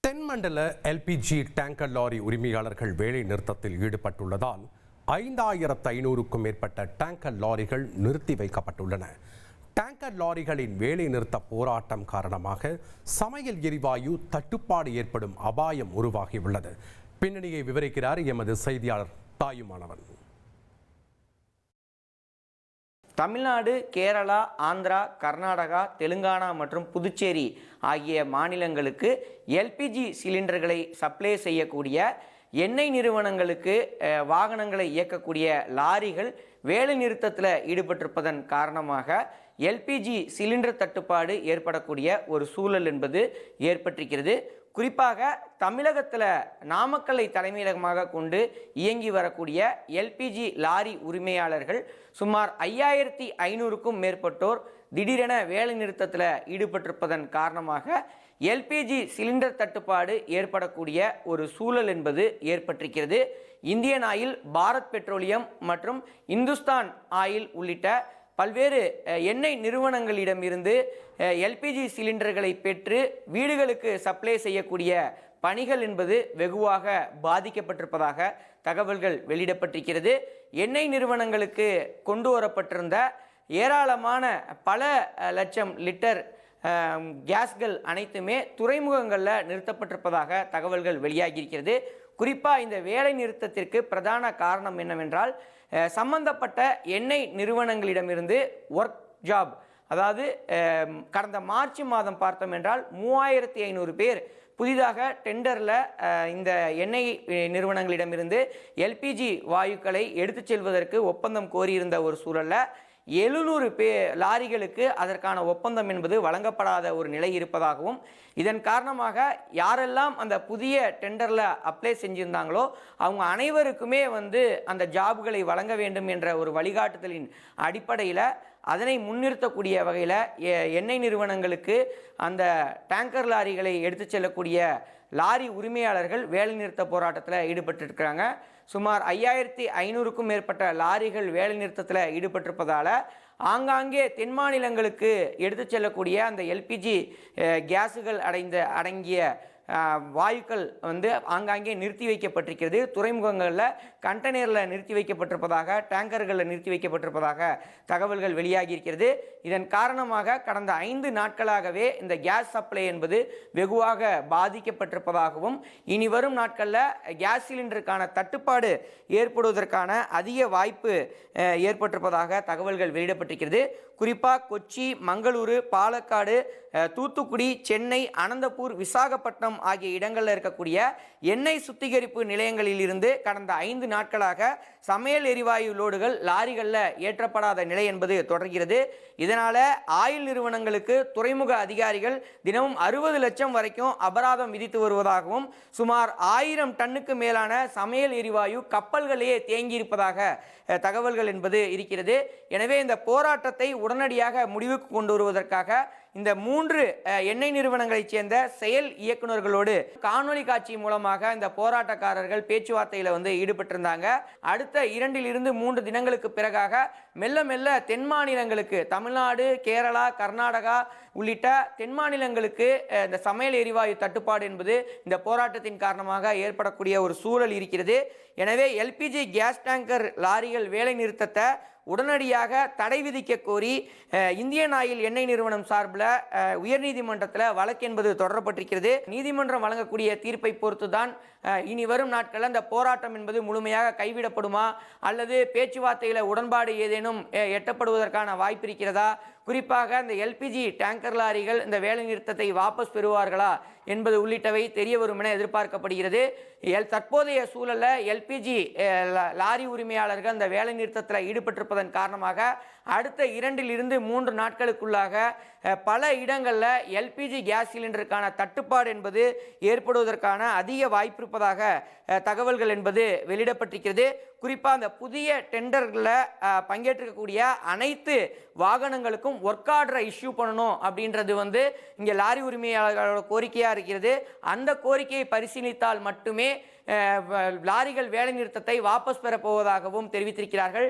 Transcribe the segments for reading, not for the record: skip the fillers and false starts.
தென்மண்டல LPG tanker lorry உரிமையாளர்கள் வேலை நிறுத்தத்தில் ஈடுபட்டுள்ளதால் 5500க்கும் மேற்பட்ட டேங்கர் லாரிகள் நிறுத்தி வைக்கப்பட்டுள்ளன. டேங்கர் லாரிகளின் வேலை நிறுத்த போராட்டம் காரணமாக சமையல் எரிவாயு தட்டுப்பாடு ஏற்படும் அபாயம் உருவாகியுள்ளது. பின்னணியை விவரிக்கிறார் எமது செய்தியாளர் தாயுமானவன். தமிழ்நாடு, கேரளா, ஆந்திரா, கர்நாடகா, தெலுங்கானா மற்றும் புதுச்சேரி ஆகிய மாநிலங்களுக்கு எல்பிஜி சிலிண்டர்களை சப்ளை செய்யக்கூடிய எண்ணெய் நிறுவனங்களுக்கு வாகனங்களை இயக்கக்கூடிய லாரிகள் வேலை நிறுத்தத்தில் ஈடுபட்டிருப்பதன் காரணமாக எல்பிஜி சிலிண்டர் தட்டுப்பாடு ஏற்படக்கூடிய ஒரு சூழல் என்பது ஏற்பட்டிருக்கிறது. குறிப்பாக தமிழகத்தில் நாமக்கல்லை தலைமையிடமாக கொண்டு இயங்கி வரக்கூடிய எல்பிஜி லாரி உரிமையாளர்கள் சுமார் 5500க்கும் மேற்பட்டோர் திடீரென வேலை நிறுத்தத்தில் ஈடுபட்டிருப்பதன் காரணமாக எல்பிஜி சிலிண்டர் தட்டுப்பாடு ஏற்படக்கூடிய ஒரு சூழல் என்பது ஏற்பட்டிருக்கிறது. இந்தியன் ஆயில், பாரத் பெட்ரோலியம் மற்றும் இந்துஸ்தான் ஆயில் உள்ளிட்ட பல்வேறு எண்ணெய் நிறுவனங்களிடமிருந்து எல்பிஜி சிலிண்டர்களை பெற்று வீடுகளுக்கு சப்ளை செய்யக்கூடிய பணிகள் என்பது வெகுவாக பாதிக்கப்பட்டிருப்பதாக தகவல்கள் வெளியிடப்பட்டிருக்கிறது. எண்ணெய் நிறுவனங்களுக்கு கொண்டு வரப்பட்டிருந்த ஏராளமான பல லட்சம் லிட்டர் கேஸ்கள் அனைத்துமே துறைமுகங்களில் நிறுத்தப்பட்டிருப்பதாக தகவல்கள் வெளியாகியிருக்கிறது. குறிப்பாக இந்த வேலை நிறுத்தத்திற்கு பிரதான காரணம் என்னவென்றால், சம்பந்தப்பட்ட எண்ணெய் நிறுவனங்களிடமிருந்து ஒர்க் ஜாப், அதாவது கடந்த மார்ச் மாதம் பார்த்தோம் என்றால் 3500 பேர் புதிதாக டெண்டரில் இந்த எண்ணெய் நிறுவனங்களிடமிருந்து எல்பிஜி வாயுக்களை எடுத்து செல்வதற்கு ஒப்பந்தம் கோரியிருந்த ஒரு சூழலில் 700 லாரிகளுக்கு அதற்கான ஒப்பந்தம் என்பது வழங்கப்படாத ஒரு நிலை இருப்பதாகவும், இதன் காரணமாக யாரெல்லாம் அந்த புதிய டெண்டரில் அப்ளை செஞ்சிருந்தாங்களோ அவங்க அனைவருக்குமே அந்த ஜாப்களை வழங்க வேண்டும் என்ற ஒரு வழிகாட்டுதலின் அடிப்படையில் அதனை முன்னிறுத்தக்கூடிய வகையில் எண்ணெய் நிறுவனங்களுக்கு அந்த டேங்கர் லாரிகளை எடுத்து செல்லக்கூடிய லாரி உரிமையாளர்கள் வேலைநிறுத்த போராட்டத்தில் ஈடுபட்டிருக்கிறாங்க. சுமார் 5500க்கும் மேற்பட்ட லாரிகள் வேலை நிறுத்தத்தில் ஈடுபட்டிருப்பதால் ஆங்காங்கே தென் மாநிலங்களுக்கு எடுத்து செல்லக்கூடிய அந்த எல்பிஜி கேஸுகள் அடங்கிய வாயுக்கள் ஆங்காங்கே நிறுத்தி வைக்கப்பட்டிருக்கிறது. துறைமுகங்களில் கண்டெய்னரில் நிறுத்தி வைக்கப்பட்டிருப்பதாக, டேங்கர்களில் நிறுத்தி வைக்கப்பட்டிருப்பதாக தகவல்கள் வெளியாகி இருக்கிறது. இதன் காரணமாக கடந்த 5 நாட்களாகவே இந்த கேஸ் சப்ளை என்பது வெகுவாக பாதிக்கப்பட்டிருப்பதாகவும், இனி வரும் நாட்களில் கேஸ் சிலிண்டருக்கான தட்டுப்பாடு ஏற்படுவதற்கான அதிக வாய்ப்பு ஏற்பட்டிருப்பதாக தகவல்கள் வெளியிடப்பட்டிருக்கிறது. குறிப்பாக கொச்சி, மங்களூரு, பாலக்காடு, தூத்துக்குடி, சென்னை, அனந்தபூர், விசாகப்பட்டினம் ஆகிய இடங்களில் இருக்கக்கூடிய எண்ணெய் சுத்திகரிப்பு நிலையங்களில் இருந்து கடந்த 5 நாட்களாக சமையல் எரிவாயு லோடுகள் லாரிகளில் ஏற்றப்படாத நிலை என்பது தொடர்கிறது. இதனால் ஆயில் நிறுவனங்களுக்கு துறைமுக அதிகாரிகள் தினமும் 60 லட்சம் வரைக்கும் அபராதம் விதித்து வருவதாகவும், சுமார் 1000 டன்னுக்கு மேலான சமையல் எரிவாயு கப்பல்களையே தேங்கியிருப்பதாக தகவல்கள் என்பது இருக்கிறது. எனவே இந்த போராட்டத்தை உடனடியாக முடிவுக்கு கொண்டு வருவதற்காக இந்த 3 எண்ணெய் நிறுவனங்களைச் சேர்ந்த செயல் இயக்குநர்களோடு காணொலி காட்சி மூலமாக இந்த போராட்டக்காரர்கள் பேச்சுவார்த்தையில் ஈடுபட்டிருந்தாங்க. அடுத்த 2 to 3 தினங்களுக்கு பிறகாக மெல்ல மெல்ல தென் மாநிலங்களுக்கு, தமிழ்நாடு, கேரளா, கர்நாடகா உள்ளிட்ட தென் மாநிலங்களுக்கு இந்த சமையல் எரிவாயு தட்டுப்பாடு என்பது இந்த போராட்டத்தின் காரணமாக ஏற்படக்கூடிய ஒரு சூழல் இருக்கிறது. எனவே எல்பிஜி கேஸ் டேங்கர் லாரிகள் வேலை நிறுத்தத்தை உடனடியாக தடை விதிக்க கோரி இந்தியன் ஆயில் எண்ணெய் நிறுவனம் சார்பில் உயர்நீதிமன்றத்தில் வழக்கு என்பது தொடரப்பட்டிருக்கிறது. நீதிமன்றம் வழங்கக்கூடிய தீர்ப்பை பொறுத்து தான் இனி வரும் நாட்களில் அந்த போராட்டம் என்பது முழுமையாக கைவிடப்படுமா அல்லது பேச்சுவார்த்தையில் உடன்பாடு ஏதேனும் எட்டப்படுவதற்கான வாய்ப்பு இருக்கிறதா, குறிப்பாக இந்த எல்பிஜி டேங்கர் லாரிகள் இந்த வேலை நிறுத்தத்தை வாபஸ் பெறுவார்களா என்பது உள்ளிட்டவை தெரிய வரும் என எதிர்பார்க்கப்படுகிறது. தற்போதைய சூழலில் எல்பிஜி லாரி உரிமையாளர்கள் இந்த வேலை நிறுத்தத்தில் ஈடுபட்டிருப்பதன் காரணமாக அடுத்த 2 to 3 நாட்களுக்குள்ளாக பல இடங்களில் எல்பிஜி கேஸ் சிலிண்டருக்கான தட்டுப்பாடு என்பது ஏற்படுவதற்கான அதிக வாய்ப்பு இருப்பதாக தகவல்கள் என்பது வெளியிடப்பட்டிருக்கிறது. குறிப்பாக அந்த புதிய டெண்டர்களில் பங்கேற்றிருக்கக்கூடிய அனைத்து வாகனங்களுக்கும் ஒர்க் ஆர்டரை இஷ்யூ பண்ணணும் அப்படின்றது இங்கே லாரி உரிமையாளர்களோட கோரிக்கையாக இருக்கிறது. அந்த கோரிக்கையை பரிசீலித்தால் மட்டுமே லாரிகள் வேலை நிறுத்தத்தை வாபஸ் பெறப்போவதாகவும் தெரிவித்திருக்கிறார்கள்.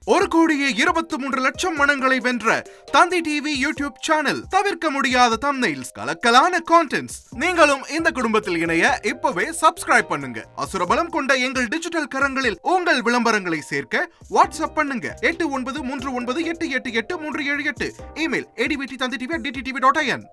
1,23,00,000 மனங்களை வென்ற தந்தி டிவி யூடியூப் சேனல். தவிர்க்க முடியாத தம்ப்நெயில்ஸ், கலக்கலான கான்டென்ட்ஸ். நீங்களும் இந்த குடும்பத்தில் இணைய இப்பவே சப்ஸ்கிரைப் பண்ணுங்க. அசுரபலம் கொண்ட எங்கள் டிஜிட்டல் கரங்களில் உங்கள் விளம்பரங்களை சேர்க்க வாட்ஸ்அப் பண்ணுங்க. 8939888838. Email advtthanditv@dttv.in.